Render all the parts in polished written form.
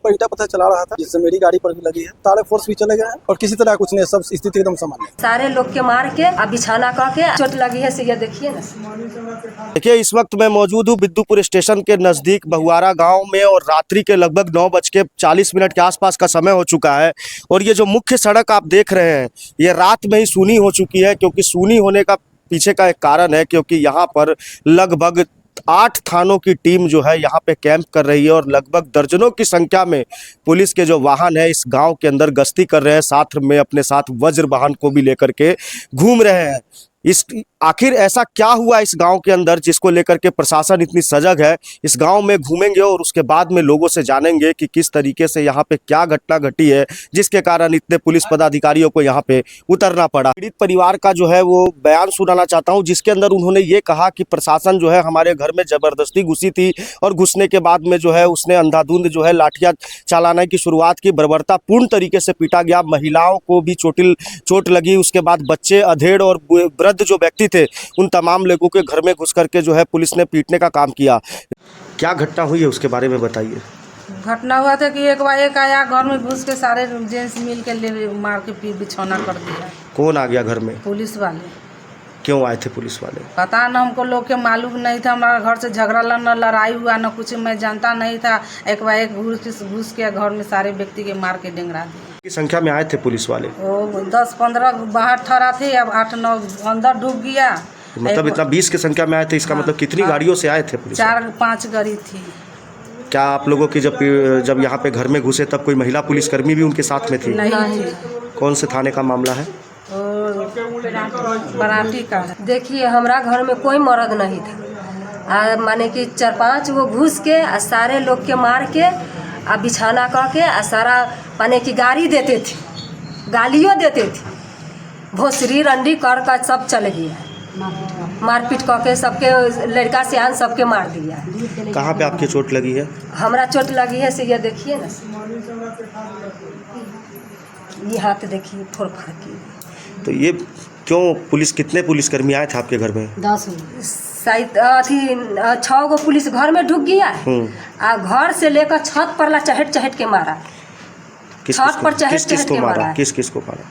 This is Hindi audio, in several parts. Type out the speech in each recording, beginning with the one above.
पर ईटा पत्थर चला रहा था, जिससे मेरी गाड़ी पर भी लगी है। सारे फोर्स भी चले गए हैं और किसी तरह कुछ नहीं, सब स्थिति एकदम सामान्य। सारे लोग के मार के अब बिछाना करके चोट लगी है, से ये देखिए ना। देखिए, इस वक्त मैं मौजूद हूँ बिद्दुपुर स्टेशन के नजदीक बहुआरा गांव में और रात्रि के लगभग 9:40 के आसपास का समय हो चुका है। और ये जो मुख्य सड़क आप देख रहे हैं, ये रात में ही सूनी हो चुकी है, क्योंकि सूनी होने का पीछे का एक कारण है, क्योंकि यहाँ पर लगभग 8 थानों की टीम जो है यहाँ पे कैंप कर रही है और लगभग दर्जनों की संख्या में पुलिस के जो वाहन है इस गांव के अंदर गश्ती कर रहे हैं, साथ में अपने साथ वज्र वाहन को भी लेकर के घूम रहे हैं। इस आखिर ऐसा क्या हुआ इस गांव के अंदर जिसको लेकर के प्रशासन इतनी सजग है, इस गांव में घूमेंगे और उसके बाद में लोगों से जानेंगे कि किस तरीके से यहाँ पे क्या घटना घटी है जिसके कारण इतने पुलिस पदाधिकारियों को यहाँ पे उतरना पड़ा। पीड़ित परिवार का जो है वो बयान सुनाना चाहता हूँ, जिसके अंदर उन्होंने ये कहा कि प्रशासन जो है हमारे घर में जबरदस्ती घुसी थी और घुसने के बाद में जो है उसने अंधाधुंध जो है लाठियां चलाने की शुरुआत की, बर्बरतापूर्ण तरीके से पीटा गया, महिलाओं को भी चोट लगी। उसके बाद बच्चे, अधेड़ और वृद्ध जो व्यक्ति थे उन तमाम लोगों के घर में घुस करके जो है पुलिस ने पीटने का काम किया। क्या घटना हुई है उसके बारे में बताइए। घटना हुआ था कि एक बार एक आया घर में घुस के सारे जेंट्स मिल के ले मार के बिछौना कर दिया। कौन आ गया घर में? पुलिस वाले। क्यों आए थे पुलिस वाले? पता न, हमको लोग के मालूम नहीं था। हमारा घर से झगड़ा न लड़ाई हुआ न कुछ, मैं जानता नहीं था। एक बार एक घुस के घर में सारे व्यक्ति के मार के डेंगरा दिया। की संख्या में आए थे पुलिस वाले? 10-15 बाहर ठहरा थे, अब 8-9 अंदर डूब गया। मतलब इतना 20 की संख्या में आए थे, इसका मतलब कितनी गाड़ियों से आए थे पुलिस? 4-5 गाड़ी थी। क्या आप लोगों की जब यहाँ पे घर में घुसे तब कोई महिला पुलिसकर्मी भी उनके साथ में थी? नहीं। कौन से थाने का मामला है? बराती का। देखिए, हमारा घर में कोई मर्द नहीं था, माने कि 4-5 वो घुस के सारे लोग के मार के बिछाना करके सारा माने कि गाड़ी देते थे, गालियों देते थे, भोसरी रंडी कर सब चले गया, मारपीट करके सबके लड़का सियान सबके मार दिया। कहाँ पे आपकी चोट लगी है? हमरा चोट लगी है, से ये देखिए ना, ये हाथ देखिए फोड़ फाड़ की। तो ये क्यों कितने पुलिसकर्मी आए थे आपके घर में? 10 शायद 6 गो पुलिस घर में ढुक गया आ घर से लेकर छत पर ला चहट के मारा। छत पर चहट के मारा। किस को मारा?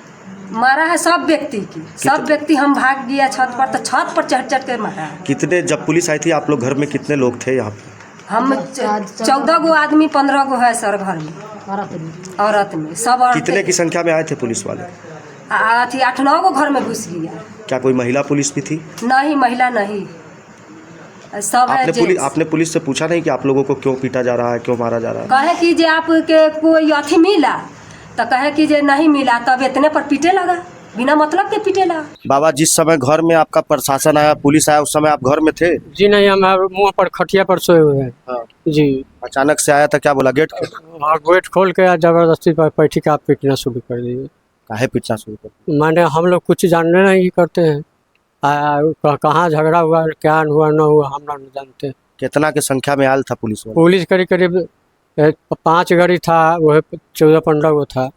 मारा है सब व्यक्ति की, सब व्यक्ति हम भाग गया छत पर, तो छत पर चढ़ के मारा। कितने, जब पुलिस आई थी आप लोग घर में कितने लोग थे यहाँ पे? हम 14 गो आदमी, 15 गो है सर घर में, औरत में सब। कितने की संख्या में आए थे पुलिस वाले? 8-9 गो घर में घुस गया। क्या कोई महिला पुलिस भी थी? नहीं, महिला नहीं, सब है। आपने पुलिस से पूछा नहीं कि आप लोगों को क्यों पीटा जा रहा है, क्यों मारा जा रहा है? कहे कि जे आपके कोई अथी मिला, तो कहे कि जे नहीं मिला, तब इतने पर पीटे लगा, बिना मतलब के पीटे लगा। बाबा, जिस समय घर में आपका प्रशासन आया, पुलिस आया, उस समय आप घर में थे? जी नहीं, हम मुँह पर खटिया पर सोए हुए हैं। हाँ। जी। अचानक से आया था, क्या बोला? गेट खोल के जबरदस्ती पर बैठी के आप पीटना शुरू कर दिए। काहे पीटना शुरू कर? माने हम लोग कुछ जानने नहीं करते हैं, कहाँ झगड़ा हुआ, क्या हुआ न हुआ, हम लोग नहीं जानते। कितना की संख्या में आयल था पुलिस वाला? पुलिस करीब 5 गाड़ी था, वह 14-15 गो था।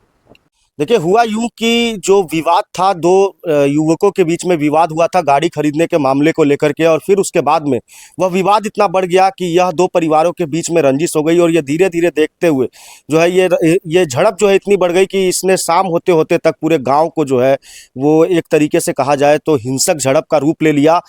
देखिए, हुआ यूं कि जो विवाद था, 2 युवकों के बीच में विवाद हुआ था गाड़ी खरीदने के मामले को लेकर के, और फिर उसके बाद में वह विवाद इतना बढ़ गया कि यह 2 परिवारों के बीच में रंजिश हो गई और ये धीरे धीरे देखते हुए जो है ये झड़प जो है इतनी बढ़ गई कि इसने शाम होते होते तक पूरे गांव को जो है वो एक तरीके से कहा जाए तो हिंसक झड़प का रूप ले लिया।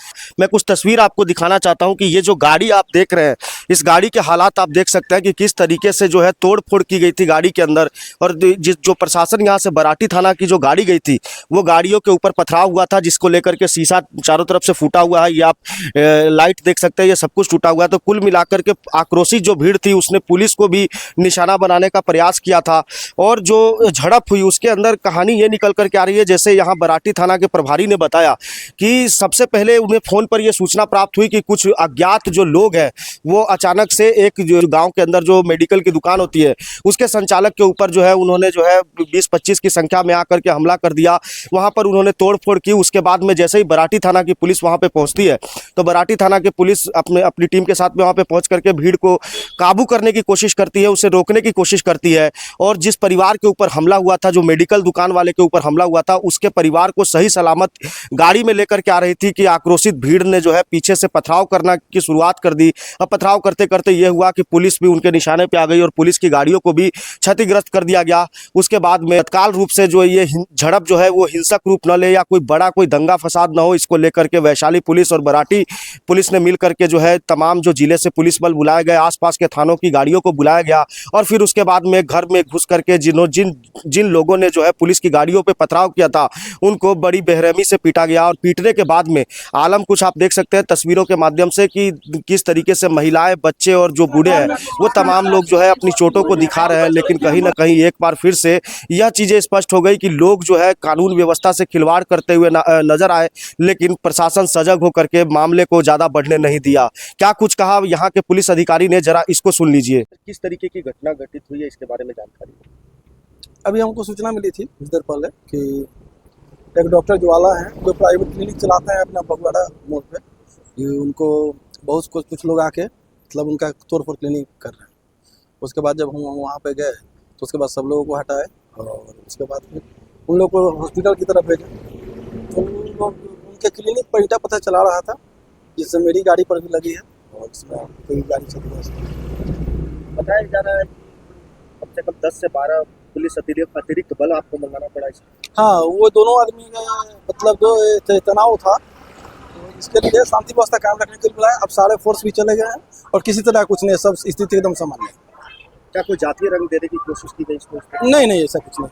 मैं कुछ तस्वीर आपको दिखाना चाहता हूँ कि ये जो गाड़ी आप देख रहे हैं, इस गाड़ी के हालात आप देख सकते हैं कि किस तरीके से जो है तोड़ फोड़ की गई थी गाड़ी के अंदर। और जो प्रशासन से बराटी थाना की जो गाड़ी गई थी, वो गाड़ियों के ऊपर पथराव हुआ था, जिसको लेकर के शीशा चारों तरफ से फूटा हुआ है। ये आप लाइट देख सकते हैं, ये सब कुछ टूटा हुआ है। तो कुल मिलाकर के आक्रोशित जो भीड़ थी उसने पुलिस को भी निशाना बनाने का प्रयास किया था। और जो झड़प हुई उसके अंदर कहानी ये निकल करके आ रही है, जैसे यहाँ बराटी थाना के प्रभारी ने बताया कि सबसे पहले उन्हें फ़ोन पर यह सूचना प्राप्त हुई कि कुछ अज्ञात जो लोग हैं वो अचानक से एक जो गाँव के अंदर जो मेडिकल की दुकान होती है उसके संचालक के ऊपर जो है उन्होंने जो है 20-25 की संख्या में आकर के हमला कर दिया। वहां पर उन्होंने तोड़फोड़ की। उसके बाद में जैसे ही बराटी थाना की पुलिस वहां पे पहुंचती है तो बराटी थाना की पुलिस अपनी टीम के साथ में वहां पे पहुंच करके भीड़ को काबू करने की कोशिश करती है, उसे रोकने की कोशिश करती है। और जिस परिवार के ऊपर हमला हुआ था, जो मेडिकल दुकान वाले के ऊपर हमला हुआ था, उसके परिवार को सही सलामत गाड़ी में लेकर के आ रही थी कि आक्रोशित भीड़ ने जो है पीछे से पथराव करना की शुरुआत कर दी। अब पथराव करते करते ये हुआ कि पुलिस भी उनके निशाने पे आ गई और पुलिस की गाड़ियों को भी क्षतिग्रस्त कर दिया गया। उसके बाद में तत्काल रूप से जो ये झड़प जो है वो हिंसक रूप न ले या कोई बड़ा कोई दंगा फसाद न हो, इसको लेकर के वैशाली पुलिस और बराठी पुलिस ने मिल करके जो है तमाम जो जिले से पुलिस बल बुलाए गए, आसपास के थानों की गाड़ियों को बुलाया गया और फिर उसके बाद में घर में घुस करके जिन लोगों ने जो है पुलिस की गाड़ियों पे पथराव किया था उनको बड़ी बेरहमी से पीटा गया। और पीटने के बाद में आलम कुछ आप देख सकते हैं तस्वीरों के माध्यम से कि किस तरीके से महिलाएं, बच्चे और जो बूढ़े हैं वो तमाम लोग जो है अपनी चोटों को दिखा रहे हैं। लेकिन कहीं ना कहीं एक बार फिर से यह चीज़ें स्पष्ट हो गई कि लोग जो है कानून व्यवस्था से खिलवाड़ करते हुए नजर आए, लेकिन प्रशासन सजग होकर के मामले को ज़्यादा बढ़ने नहीं दिया। क्या कुछ कहा यहाँ के पुलिस अधिकारी ने, जरा इसको सुन लीजिए। किस तरीके की घटना घटित हुई है इसके बारे में जानकारी? अभी हमको सूचना मिली थी कुछ देर पहले कि एक डॉक्टर ज्वाला हैं जो प्राइवेट क्लिनिक चलाते हैं अपना फगवाड़ा मोड़ पे, कि उनको बहुत कुछ लोग आके मतलब उनका तौर पर क्लिनिक कर रहे हैं। उसके बाद जब हम वहाँ पे गए तो उसके बाद सब लोगों को हटाए और उसके बाद फिर उन लोग को हॉस्पिटल की तरफ भेजे। तो उन लोग उनके क्लिनिक पर ईंटा पत्थर चला रहा था, जिससे मेरी गाड़ी पर भी लगी है और इसमें कोई गाड़ी चली। बताया जा रहा है कम से कम 10 से 12 पुलिस अतिरिक्त बल आपको मंगाना पड़ा इसमें। हाँ, वो दोनों आदमी का मतलब जो तनाव था तो इसके लिए शांति व्यवस्था कायम रखने के लिए बुलाया। अब सारे फोर्स भी चले गए हैं और किसी तरह कुछ नहीं, सब स्थिति एकदम सामान्य है। क्या कोई जातीय रंग देने की कोशिश की गई इसमें? नहीं, ऐसा कुछ नहीं।